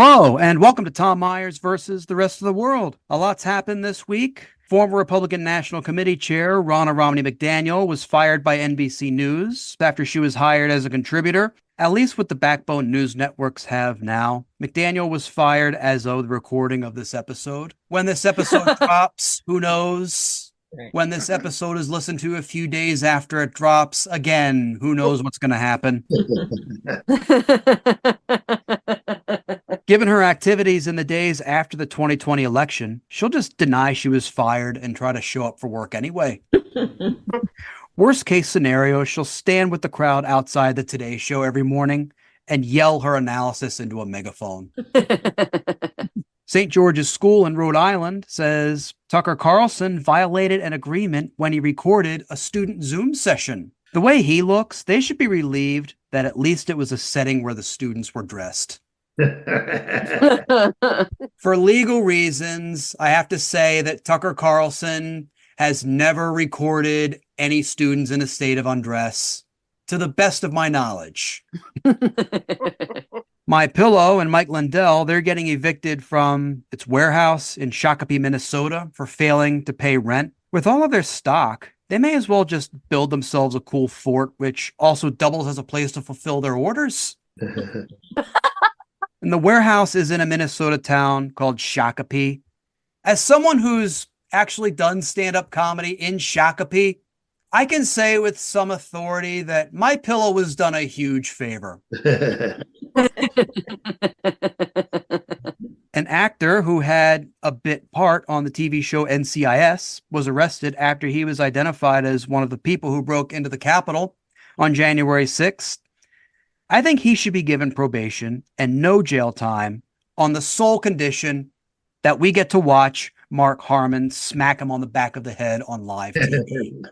Hello, and welcome to Tom Myers versus the rest of the world. A lot's happened this week. Former Republican National Committee Chair Ronna Romney McDaniel was fired by NBC News after she was hired as a contributor, at least what the backbone news networks have now. McDaniel was fired as of the recording of this episode. When this episode drops, who knows? When this episode is listened to a few days after it drops, again, who knows what's going to happen? Given her activities in the days after the 2020 election, she'll just deny she was fired and try to show up for work anyway. Worst case scenario, she'll stand with the crowd outside the Today Show every morning and yell her analysis into a megaphone. St. George's School in Rhode Island says Tucker Carlson violated an agreement when he recorded a student Zoom session. The way he looks, they should be relieved that at least it was a setting where the students were dressed. For legal reasons, I have to say that Tucker Carlson has never recorded any students in a state of undress, to the best of my knowledge. My Pillow and Mike Lindell, they're getting evicted from its warehouse in Shakopee, Minnesota for failing to pay rent. With all of their stock, they may as well just build themselves a cool fort, which also doubles as a place to fulfill their orders. And the warehouse is in a Minnesota town called Shakopee. As someone who's actually done stand-up comedy in Shakopee, I can say with some authority that My Pillow was done a huge favor. An actor who had a bit part on the TV show NCIS was arrested after he was identified as one of the people who broke into the Capitol on January 6th. I think he should be given probation and no jail time on the sole condition that we get to watch Mark Harmon smack him on the back of the head on live TV.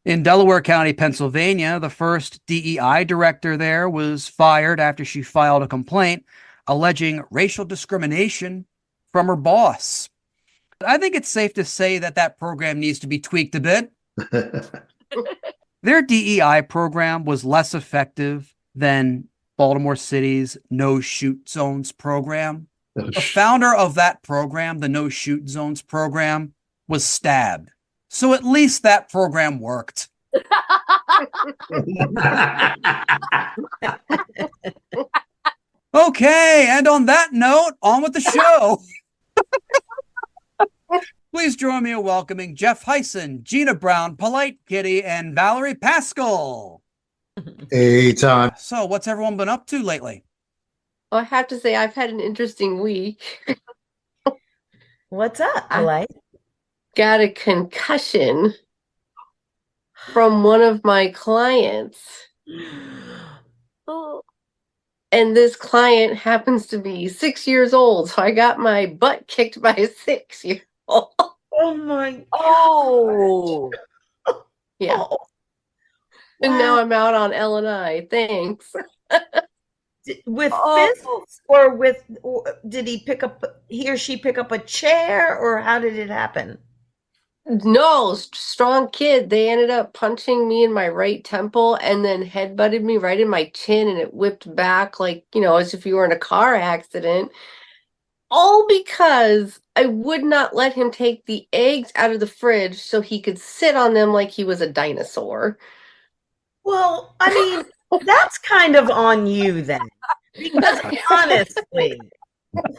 In Delaware County, Pennsylvania, the first DEI director there was fired after she filed a complaint alleging racial discrimination from her boss. I think it's safe to say that that program needs to be tweaked a bit. Their DEI program was less effective than Baltimore City's no-shoot zones program. The founder of that program, the no-shoot zones program, was stabbed. So at least that program worked. Okay, and on that note, on with the show. Please join me in welcoming Jeff Hysen, Gina Brown, Polite Kitty, and Valerie Paschall. Hey, Tom. So what's everyone been up to lately? Well, I have to say I've had an interesting week. What's up, Polite? Got a concussion from one of my clients. And this client happens to be 6 years old. So I got my butt kicked by a 6-year-old. Oh my God. Oh. Yeah. Oh. And now I'm out on L&I. Thanks. With fists or with, did he or she pick up a chair, or how did it happen? No, strong kid. They ended up punching me in my right temple and then headbutted me right in my chin, and it whipped back like, as if you were in a car accident. All because I would not let him take the eggs out of the fridge so he could sit on them like he was a dinosaur. Well, I mean, that's kind of on you then. Because honestly,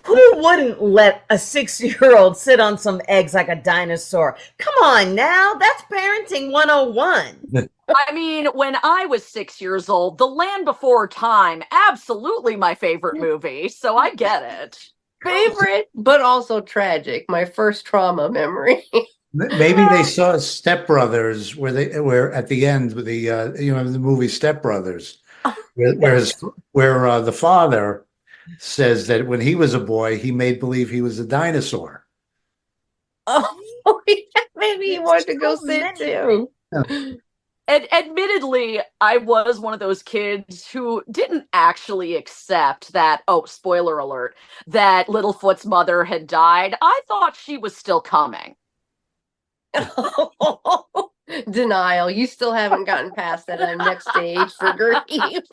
who wouldn't let a 6-year-old sit on some eggs like a dinosaur? Come on now, that's parenting 101. I mean, when I was 6 years old, The Land Before Time, absolutely my favorite movie, so I get it. Favorite, but also tragic. My first trauma memory. Maybe they saw Step Brothers, where at the end with the movie Step Brothers, where the father says that when he was a boy, he made believe he was a dinosaur. Oh, yeah, maybe he wanted to go sit too. Yeah. And admittedly, I was one of those kids who didn't actually accept that, spoiler alert, that Littlefoot's mother had died. I thought she was still coming. Denial. You still haven't gotten past that. I'm next stage for grief.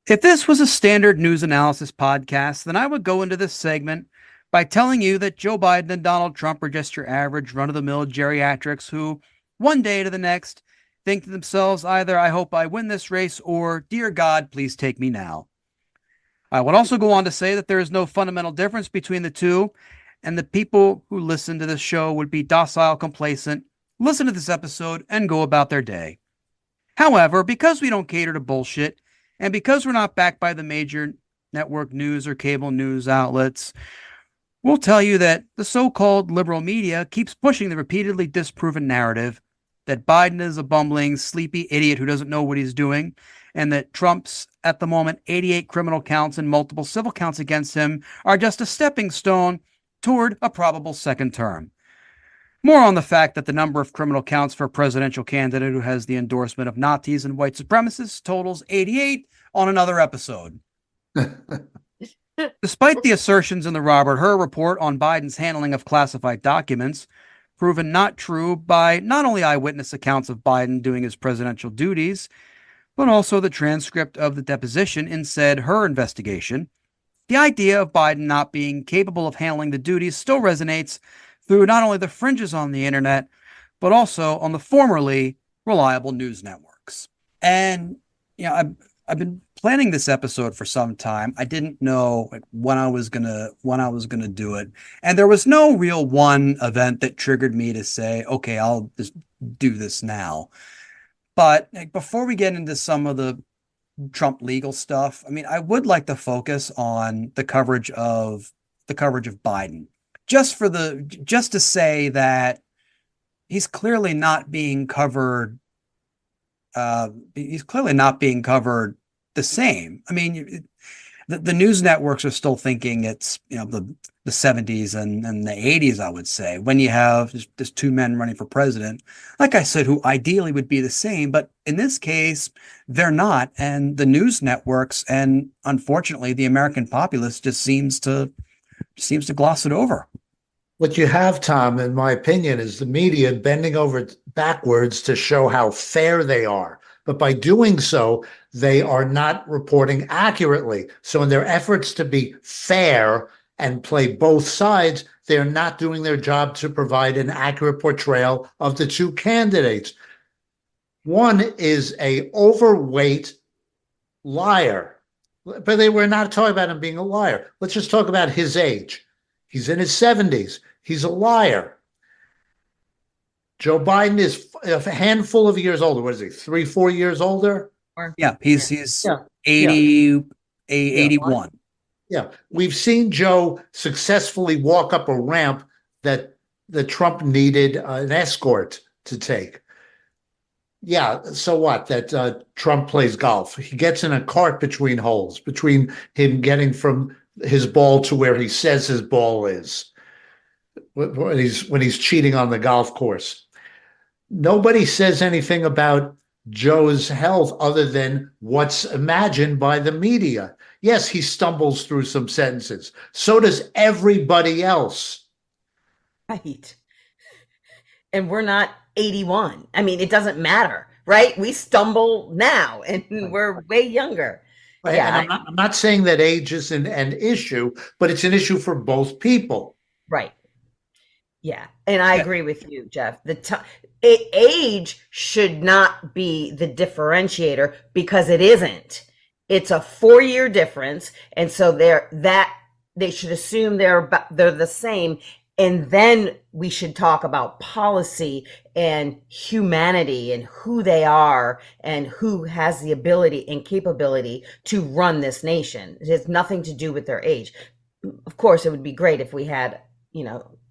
If this was a standard news analysis podcast, then I would go into this segment by telling you that Joe Biden and Donald Trump are just your average run-of-the-mill geriatrics who, one day to the next, think to themselves either, I hope I win this race, or, dear God, please take me now. I would also go on to say that there is no fundamental difference between the two, and the people who listen to this show would be docile, complacent, listen to this episode, and go about their day. However, because we don't cater to bullshit, and because we're not backed by the major network news or cable news outlets, we'll tell you that the so-called liberal media keeps pushing the repeatedly disproven narrative that Biden is a bumbling, sleepy idiot who doesn't know what he's doing, and that Trump's, at the moment, 88 criminal counts and multiple civil counts against him are just a stepping stone toward a probable second term. More on the fact that the number of criminal counts for a presidential candidate who has the endorsement of Nazis and white supremacists totals 88 on another episode. Despite the assertions in the Robert Hur report on Biden's handling of classified documents, proven not true by not only eyewitness accounts of Biden doing his presidential duties, but also the transcript of the deposition in said Hur investigation, the idea of Biden not being capable of handling the duties still resonates through not only the fringes on the internet, but also on the formerly reliable news networks. And, you know, I've been planning this episode for some time. I didn't know when I was gonna do it, and there was no real one event that triggered me to say, okay, I'll just do this now. But before we get into some of the Trump legal stuff, I mean, I would like to focus on the coverage of Biden, just to say that he's clearly not being covered. He's clearly not being covered the same. I mean, the news networks are still thinking it's, you know, the 70s and the 80s, I would say, when you have just two men running for president, like I said, who ideally would be the same. But in this case, they're not. And the news networks and unfortunately, the American populace just seems to gloss it over. What you have, Tom, in my opinion, is the media bending over backwards to show how fair they are. But by doing so, they are not reporting accurately. So in their efforts to be fair and play both sides, they're not doing their job to provide an accurate portrayal of the two candidates. One is a overweight liar, but we're not talking about him being a liar. Let's just talk about his age. He's in his 70s. He's a liar. Joe Biden is a handful of years older. What is he, 3-4 years older? Yeah, he's 80, 81. Yeah, we've seen Joe successfully walk up a ramp that Trump needed an escort to take. Yeah, so what? That Trump plays golf. He gets in a cart between holes, between him getting from his ball to where he says his ball is when he's cheating on the golf course. Nobody says anything about Joe's health other than what's imagined by the media. Yes, he stumbles through some sentences. So does everybody else. Right. And we're not 81. I mean, it doesn't matter, right? We stumble now and we're way younger. Right? Yeah, and I'm not saying that age isn't an issue, but it's an issue for both people. Right. Yeah. And I agree with you, Jeff. Age should not be the differentiator because it isn't. It's a 4-year difference. And so they should assume they're the same. And then we should talk about policy and humanity and who they are and who has the ability and capability to run this nation. It has nothing to do with their age. Of course, it would be great if we had,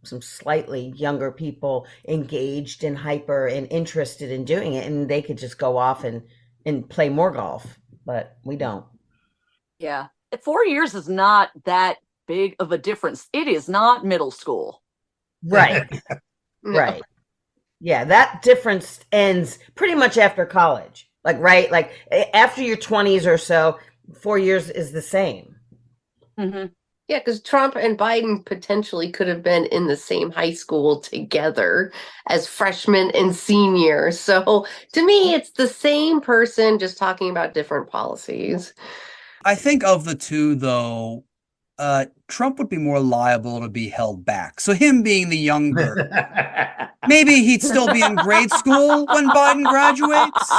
some slightly younger people engaged and hyper and interested in doing it, and they could just go off and play more golf, but we don't. Yeah. 4 years is not that big of a difference. It is not middle school. Right. Right. Yeah, that difference ends pretty much after college. Like after your 20s or so, 4 years is the same. Mm-hmm. Yeah, because Trump and Biden potentially could have been in the same high school together as freshmen and seniors. So to me, it's the same person just talking about different policies. I think of the two, though, Trump would be more liable to be held back. So him being the younger, maybe he'd still be in grade school when Biden graduates.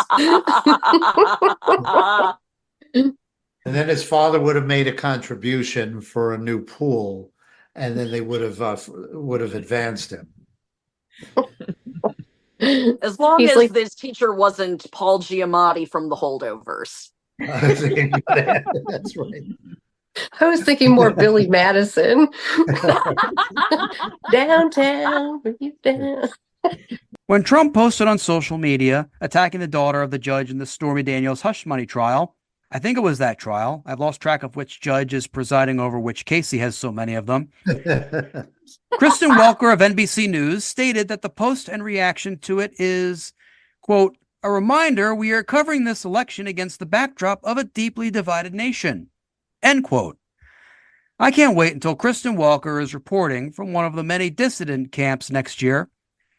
And then his father would have made a contribution for a new pool, and then they would have advanced him. As long He's as like- this teacher wasn't Paul Giamatti from The Holdovers. That's right. I was thinking more Billy Madison. Downtown, bring you down. When Trump posted on social media attacking the daughter of the judge in the Stormy Daniels hush money trial, I think it was that trial. I've lost track of which judge is presiding over which case. He has so many of them. Kristen Welker of NBC News stated that the post and reaction to it is, quote, a reminder we are covering this election against the backdrop of a deeply divided nation, end quote. I can't wait until Kristen Welker is reporting from one of the many dissident camps next year,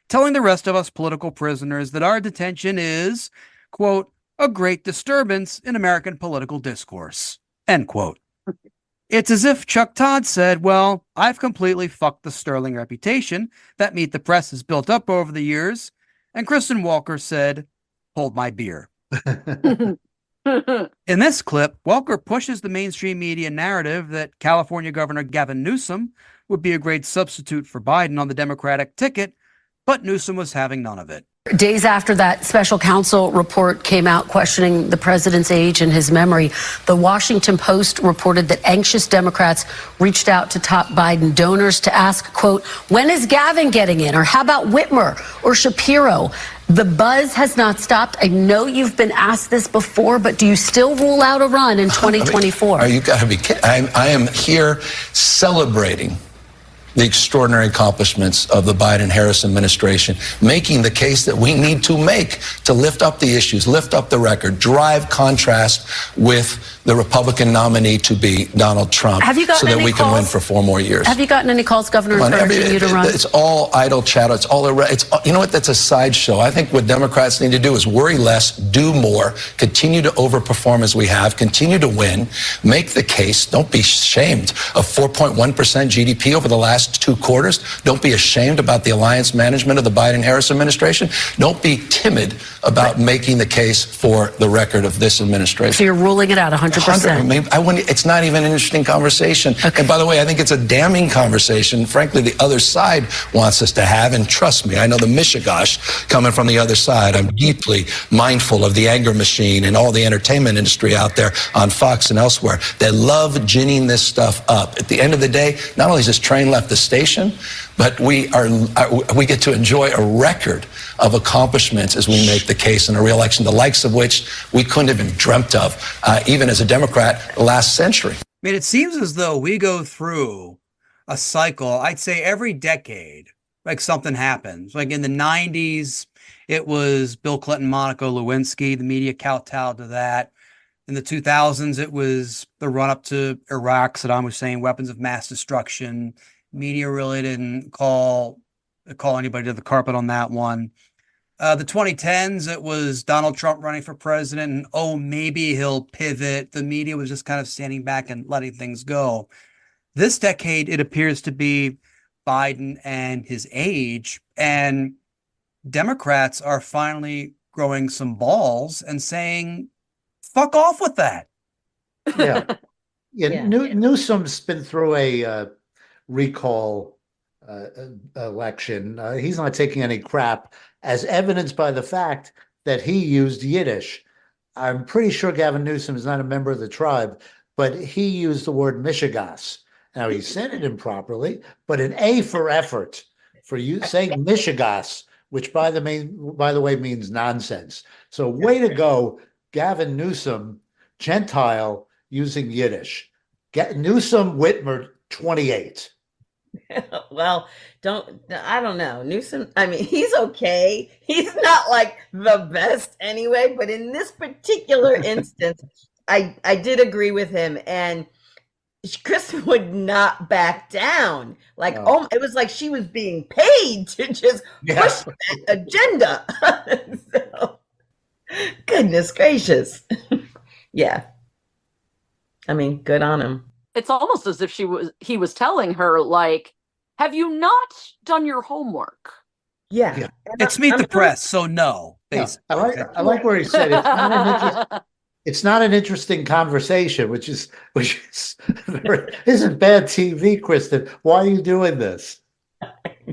telling the rest of us political prisoners that our detention is, quote, a great disturbance in American political discourse, end quote. It's as if Chuck Todd said, well, I've completely fucked the sterling reputation that Meet the Press has built up over the years. And Kristen Welker said, hold my beer. In this clip, Welker pushes the mainstream media narrative that California Governor Gavin Newsom would be a great substitute for Biden on the Democratic ticket, but Newsom was having none of it. Days after that special counsel report came out questioning the president's age and his memory, the Washington Post reported that anxious Democrats reached out to top Biden donors to ask, quote, when is Gavin getting in? Or how about Whitmer or Shapiro? The buzz has not stopped. I know you've been asked this before, but do you still rule out a run in 2024? You got to be kidding. I am here celebrating the extraordinary accomplishments of the Biden-Harris administration, making the case that we need to make to lift up the issues, lift up the record, drive contrast with the Republican nominee to be Donald Trump, Have you gotten so that any we can win calls? for 4 more years. Have you gotten any calls, Governor, encouraging you to run? It's all idle chatter. It's all you know what? That's a sideshow. I think what Democrats need to do is worry less, do more, continue to overperform as we have, continue to win, make the case. Don't be ashamed of 4.1% GDP over the last 2 quarters. Don't be ashamed about the alliance management of the Biden-Harris administration. Don't be timid about making the case for the record of this administration. So you're ruling it out 100%. It's not even an interesting conversation. Okay. And by the way, I think it's a damning conversation, frankly, the other side wants us to have. And trust me, I know the mishigash coming from the other side. I'm deeply mindful of the anger machine and all the entertainment industry out there on Fox and elsewhere that love ginning this stuff up. At the end of the day, not only has this train left the station, but we get to enjoy a record of accomplishments as we make the case in a re-election, the likes of which we couldn't have even dreamt of, even as a Democrat, the last century. I mean, it seems as though we go through a cycle, I'd say every decade, like something happens. Like in the 90s, it was Bill Clinton, Monica Lewinsky, the media kowtowed to that. In the 2000s, it was the run-up to Iraq, Saddam Hussein, weapons of mass destruction. Media really didn't call anybody to the carpet on that one. The 2010s, it was Donald Trump running for president, and oh, maybe he'll pivot. The media was just kind of standing back and letting things go. This decade, it appears to be Biden and his age, and Democrats are finally growing some balls and saying, fuck off with that. Yeah. Newsom's been through a recall election. He's not taking any crap, as evidenced by the fact that he used Yiddish. I'm pretty sure Gavin Newsom is not a member of the tribe, but he used the word Michigas. Now, he said it improperly, but an A for effort for you saying Michigas, which by the way means nonsense. So way to go, Gavin Newsom, Gentile, using Yiddish. Newsom Whitmer 28. Well, I don't know. Newsom, I mean, he's okay. He's not like the best anyway, but in this particular instance, I did agree with him. And Kristen would not back down. Like, oh, it was like she was being paid to just push that agenda. So, goodness gracious. Yeah. I mean, good on him. It's almost as if he was telling her, like, have you not done your homework? Yeah. It's Meet the Press, so no. I like where he said it's not an interesting conversation, which is isn't bad TV, Kristen. Why are you doing this?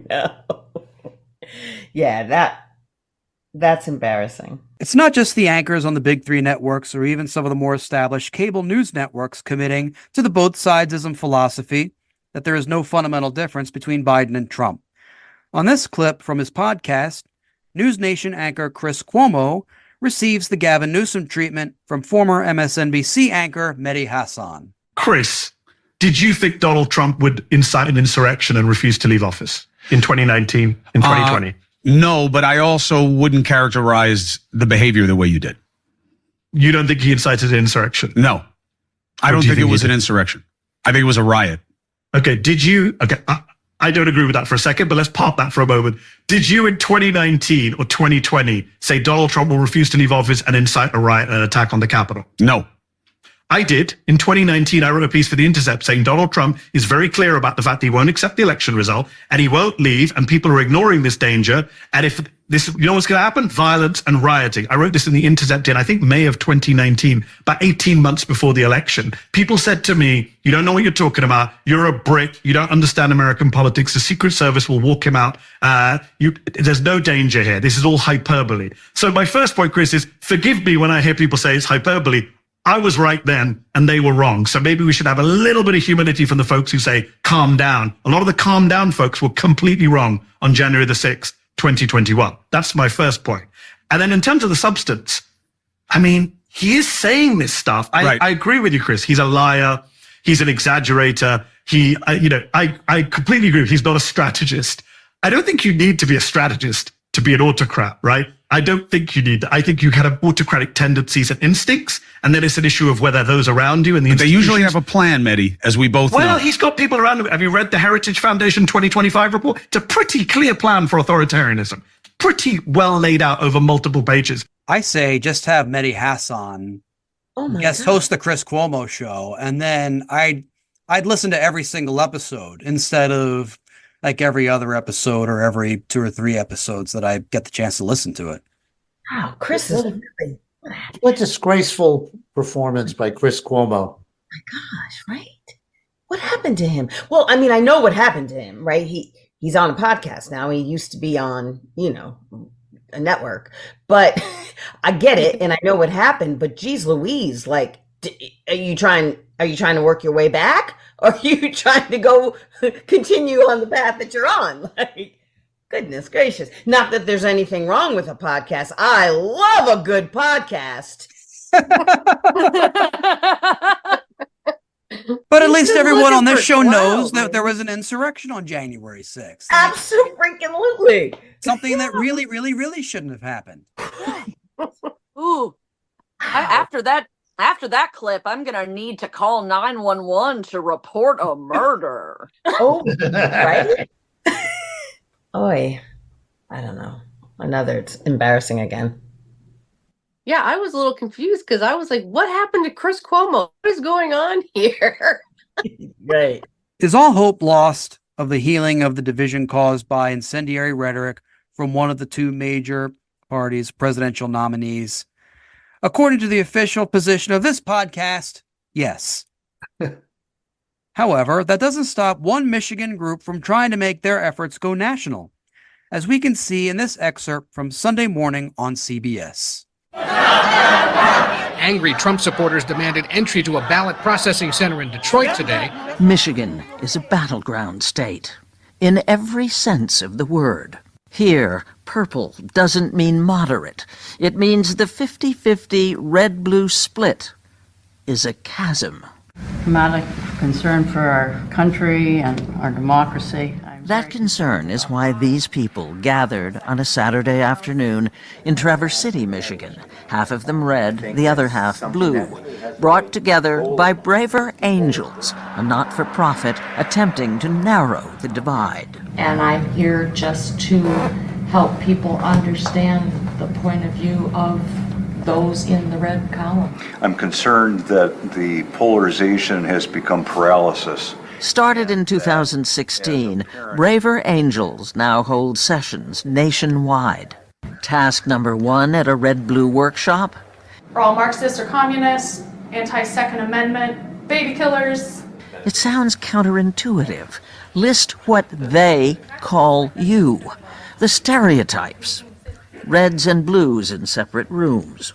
No. Yeah, that's embarrassing. It's not just the anchors on the big three networks or even some of the more established cable news networks committing to the both sidesism philosophy that there is no fundamental difference between Biden and Trump. On this clip from his podcast, NewsNation anchor Chris Cuomo receives the Gavin Newsom treatment from former MSNBC anchor Mehdi Hasan. Chris, did you think Donald Trump would incite an insurrection and refuse to leave office in 2019, in 2020? No, but I also wouldn't characterize the behavior the way you did. You don't think he incited an insurrection? No, I don't think it was an insurrection. I think it was a riot. Okay, did you? Okay, I don't agree with that for a second, but let's park that for a moment. Did you in 2019 or 2020 say Donald Trump will refuse to leave office and incite a riot and an attack on the Capitol? No. I did. In 2019, I wrote a piece for The Intercept saying Donald Trump is very clear about the fact that he won't accept the election result and he won't leave, and people are ignoring this danger. And if this, you know what's going to happen? Violence and rioting. I wrote this in The Intercept in, I think, May of 2019, about 18 months before the election. People said to me, you don't know what you're talking about. You're a brick. You don't understand American politics. The Secret Service will walk him out. There's no danger here. This is all hyperbole. So my first point, Chris, is forgive me when I hear people say it's hyperbole. I was right then and they were wrong. So maybe we should have a little bit of humility from the folks who say, calm down. A lot of the calm down folks were completely wrong on January the 6th, 2021. That's my first point. And then in terms of the substance, I mean, he is saying this stuff. I agree with you, Chris. He's a liar. He's an exaggerator. I completely agree. He's not a strategist. I don't think you need to be a strategist to be an autocrat, right? I don't think you need that. I think you have autocratic tendencies and instincts, and then it's an issue of whether those around you and the institutions... They usually have a plan, Mehdi, as we both know. Well, he's got people around him. Have you read the Heritage Foundation 2025 report? It's a pretty clear plan for authoritarianism. Pretty well laid out over multiple pages. I say just have Mehdi Hasan host the Chris Cuomo show, and then I'd listen to every single episode instead of like every other episode or every 2 or 3 episodes that I get the chance to listen to it. Wow, Chris is really... What disgraceful performance by Chris Cuomo. My gosh, right? What happened to him? Well, I mean, I know what happened to him, right? He's on a podcast now. He used to be on, a network. But I get it, and I know what happened. But geez Louise, like, are you trying to work your way back? Or are you trying to go continue on the path that you're on? Like, goodness gracious. Not that there's anything wrong with a podcast. I love a good podcast. But at least everyone on this show knows that there was an insurrection on January 6th. Absolutely. Something that really, really, really shouldn't have happened. Ooh. After that clip, I'm going to need to call 911 to report a murder. Oh, right? Oy. I don't know. It's embarrassing again. Yeah, I was a little confused because I was like, what happened to Chris Cuomo? What is going on here? Right. Is all hope lost of the healing of the division caused by incendiary rhetoric from one of the 2 major parties' presidential nominees? According to the official position of this podcast, yes. However, that doesn't stop one Michigan group from trying to make their efforts go national, as we can see in this excerpt from Sunday Morning on CBS. Angry Trump supporters demanded entry to a ballot processing center in Detroit today. Michigan is a battleground state, in every sense of the word. Here, purple doesn't mean moderate. It means the 50-50 red-blue split is a chasm. I'm out of concern for our country and our democracy. That concern is why these people gathered on a Saturday afternoon in Traverse City, Michigan, half of them red, the other half blue, brought together by braver angels, a not-for-profit attempting to narrow the divide. And I'm here just to help people understand the point of view of those in the red column. I'm concerned that the polarization has become paralysis. Started in 2016, Braver Angels now hold sessions nationwide. Task number 1 at a red-blue workshop? We're all Marxists or communists, anti-Second Amendment, baby killers. It sounds counterintuitive. List what they call you. The stereotypes. Reds and blues in separate rooms.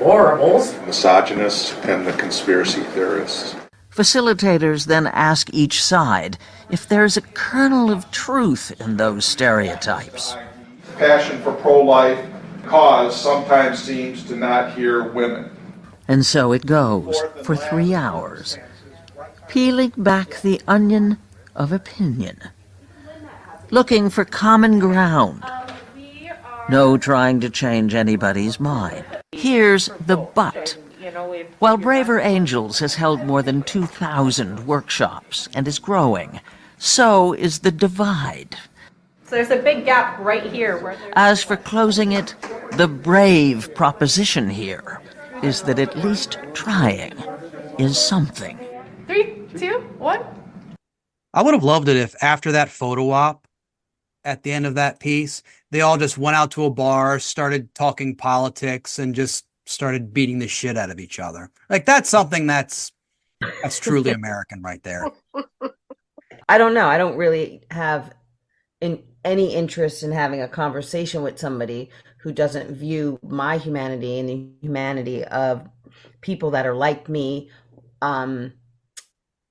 Horribles. Misogynists and the conspiracy theorists. Facilitators then ask each side if there's a kernel of truth in those stereotypes. Passion for pro-life cause sometimes seems to not hear women. And so it goes for 3 hours, peeling back the onion of opinion, looking for common ground. No trying to change anybody's mind. Here's the but. While Braver Angels has held more than 2,000 workshops and is growing, so is the divide. So there's a big gap right here. As for closing it, the brave proposition here is that at least trying is something. 3, 2, 1. I would have loved it if after that photo op, at the end of that piece, they all just went out to a bar, started talking politics, and just started beating the shit out of each other. Like, that's something that's truly American right there. I don't know. I don't really have any interest in having a conversation with somebody who doesn't view my humanity and the humanity of people that are like me.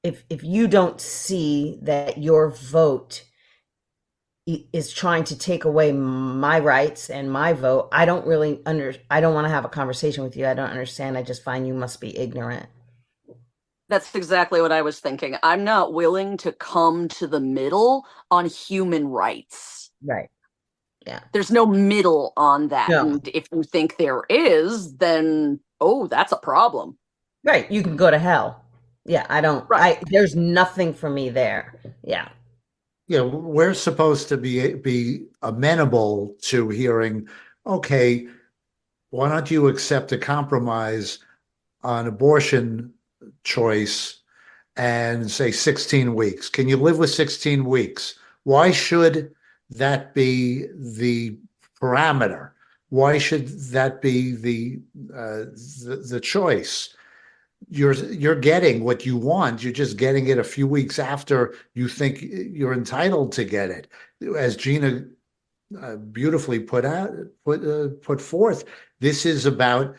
If you don't see that your vote is trying to take away my rights and my vote, I don't want to have a conversation with you. I don't understand. I just find you must be ignorant. That's exactly what I was thinking. I'm not willing to come to the middle on human rights. Right. Yeah. There's no middle on that. No. And if you think there is, then, that's a problem. Right. You can go to hell. Yeah. There's nothing for me there. Yeah. Yeah, we're supposed to be amenable to hearing, okay, why don't you accept a compromise on abortion choice and say 16 weeks? Can you live with 16 weeks? Why should that be the parameter? Why should that be the choice? You're getting what you want. You're just getting it a few weeks after you think you're entitled to get it. As Gina beautifully put forth, this is about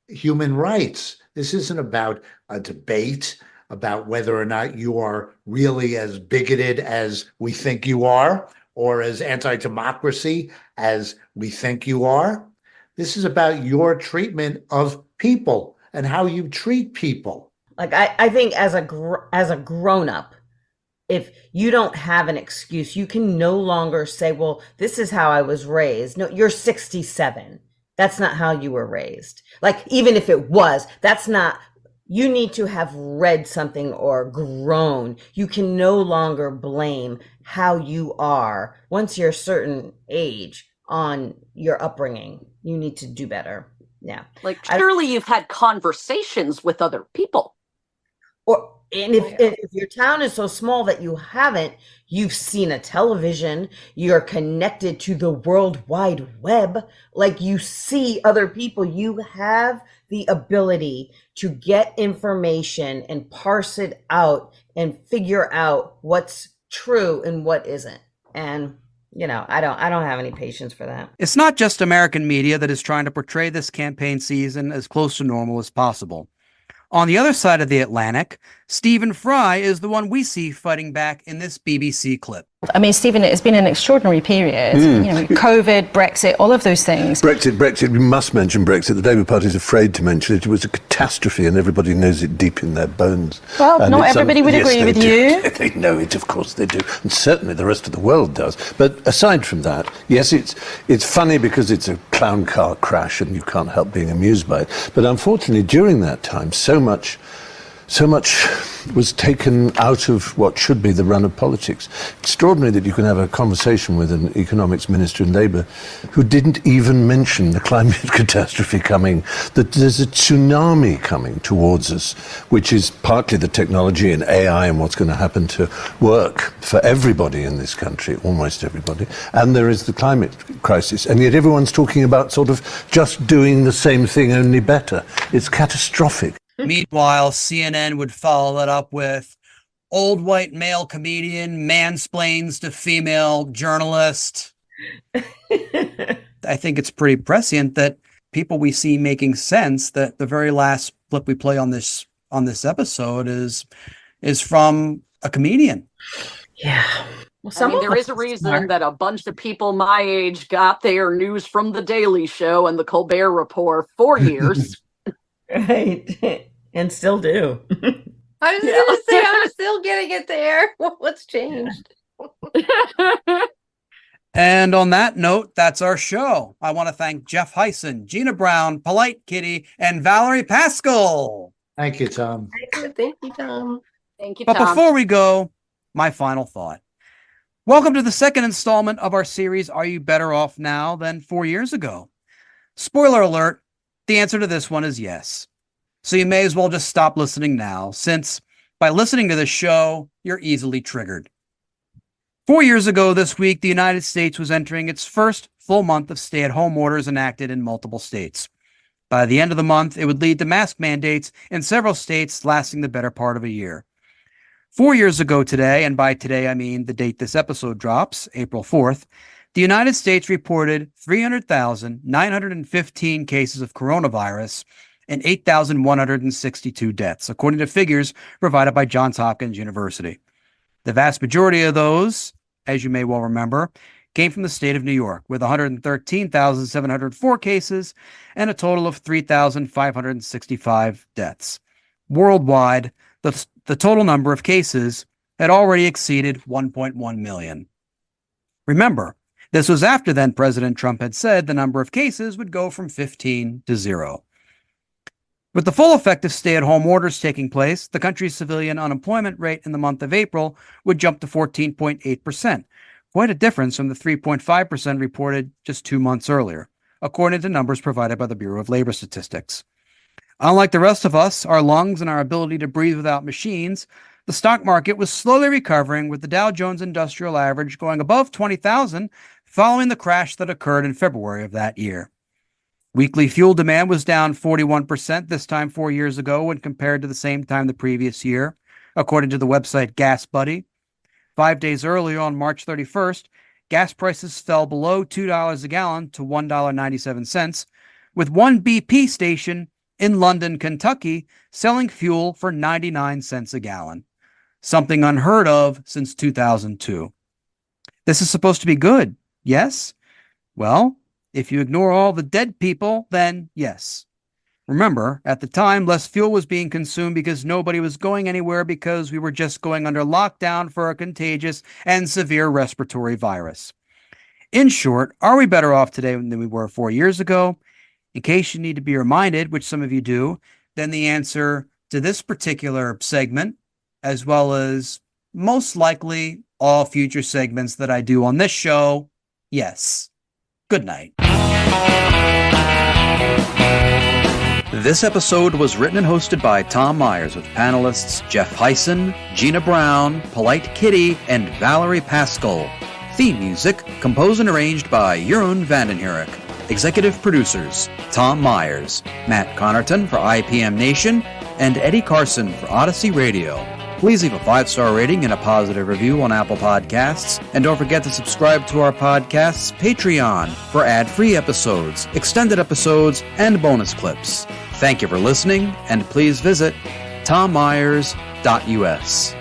human rights. This isn't about a debate about whether or not you are really as bigoted as we think you are, or as anti-democracy as we think you are. This is about your treatment of people and how you treat people. Like, I think as a grown-up, if you don't have an excuse, you can no longer say, well, this is how I was raised. No, you're 67. That's not how you were raised. Like, even if it was, that's not, you need to have read something or grown. You can no longer blame how you are once you're a certain age on your upbringing. You need to do better. Yeah. Like, surely you've had conversations with other people. And if your town is so small that you haven't, you've seen a television, you're connected to the World Wide Web, like you see other people, you have the ability to get information and parse it out and figure out what's true and what isn't. And I don't have any patience for that. It's not just American media that is trying to portray this campaign season as close to normal as possible. On the other side of the Atlantic, Stephen Fry is the one we see fighting back in this BBC clip. I mean, Stephen, it's been an extraordinary period. You know, COVID, Brexit, all of those things. Brexit, we must mention Brexit. The Labour Party is afraid to mention it. It was a catastrophe and everybody knows it deep in their bones. Well, and not everybody would agree with you. They know it, of course they do. And certainly the rest of the world does. But aside from that, yes, it's funny because it's a clown car crash and you can't help being amused by it. But unfortunately, during that time, so much was taken out of what should be the run of politics. Extraordinary that you can have a conversation with an economics minister in Labour who didn't even mention the climate catastrophe coming, that there's a tsunami coming towards us, which is partly the technology and AI and what's going to happen to work for everybody in this country, almost everybody, and there is the climate crisis. And yet everyone's talking about sort of just doing the same thing, only better. It's catastrophic. Meanwhile, CNN would follow that up with old white male comedian mansplains to female journalist. I think it's pretty prescient that people we see making sense, that the very last clip we play on this episode is from a comedian. Yeah. Well, I mean, there is a reason that a bunch of people my age got their news from The Daily Show and The Colbert Report for years. Right. And still do. I was going to say, I'm still getting it there. What's changed? And on that note, that's our show. I want to thank Jeff Hysen, Gina Brown, Polite Kitty, and Valerie Paschall. Thank you, Tom. Thank you, Tom. Thank you, But Tom. before we go, my final thought. Welcome to the second installment of our series, Are You Better Off Now Than 4 Years Ago? Spoiler alert, the answer to this one is yes. So you may as well just stop listening now, since by listening to this show, you're easily triggered. 4 years ago this week, the United States was entering its first full month of stay-at-home orders enacted in multiple states. By the end of the month, it would lead to mask mandates in several states lasting the better part of a year. 4 years ago today, and by today I mean the date this episode drops, April 4th, the United States reported 300,915 cases of coronavirus and 8,162 deaths, according to figures provided by Johns Hopkins University. The vast majority of those, as you may well remember, came from the state of New York, with 113,704 cases and a total of 3,565 deaths. Worldwide, the total number of cases had already exceeded 1.1 million. Remember, this was after then President Trump had said the number of cases would go from 15 to 0. With the full effect of stay-at-home orders taking place, the country's civilian unemployment rate in the month of April would jump to 14.8%, quite a difference from the 3.5% reported just 2 months earlier, according to numbers provided by the Bureau of Labor Statistics. Unlike the rest of us, our lungs and our ability to breathe without machines, the stock market was slowly recovering, with the Dow Jones Industrial Average going above 20,000 following the crash that occurred in February of that year. Weekly fuel demand was down 41% this time 4 years ago when compared to the same time the previous year, according to the website Gas Buddy. 5 days earlier, on March 31st, gas prices fell below $2 a gallon to $1.97, with one BP station in London, Kentucky, selling fuel for 99 cents a gallon, something unheard of since 2002. This is supposed to be good, yes? Well, if you ignore all the dead people, then yes. Remember, at the time, less fuel was being consumed because nobody was going anywhere because we were just going under lockdown for a contagious and severe respiratory virus. In short, are we better off today than we were 4 years ago? In case you need to be reminded, which some of you do, then the answer to this particular segment, as well as most likely all future segments that I do on this show, yes. Good night. This episode was written and hosted by Tom Myers with panelists Jeff Hysen, Gina Brown, Polite Kitty, and Valerie Paschall. Theme music composed and arranged by Jeroen van Hurck. Executive producers Tom Myers, Matt Connarton for ipmNation, and Eddie Carson for Odyssey Radio. Please leave a 5-star rating and a positive review on Apple Podcasts. And don't forget to subscribe to our podcast's Patreon for ad-free episodes, extended episodes, and bonus clips. Thank you for listening, and please visit tommyers.us.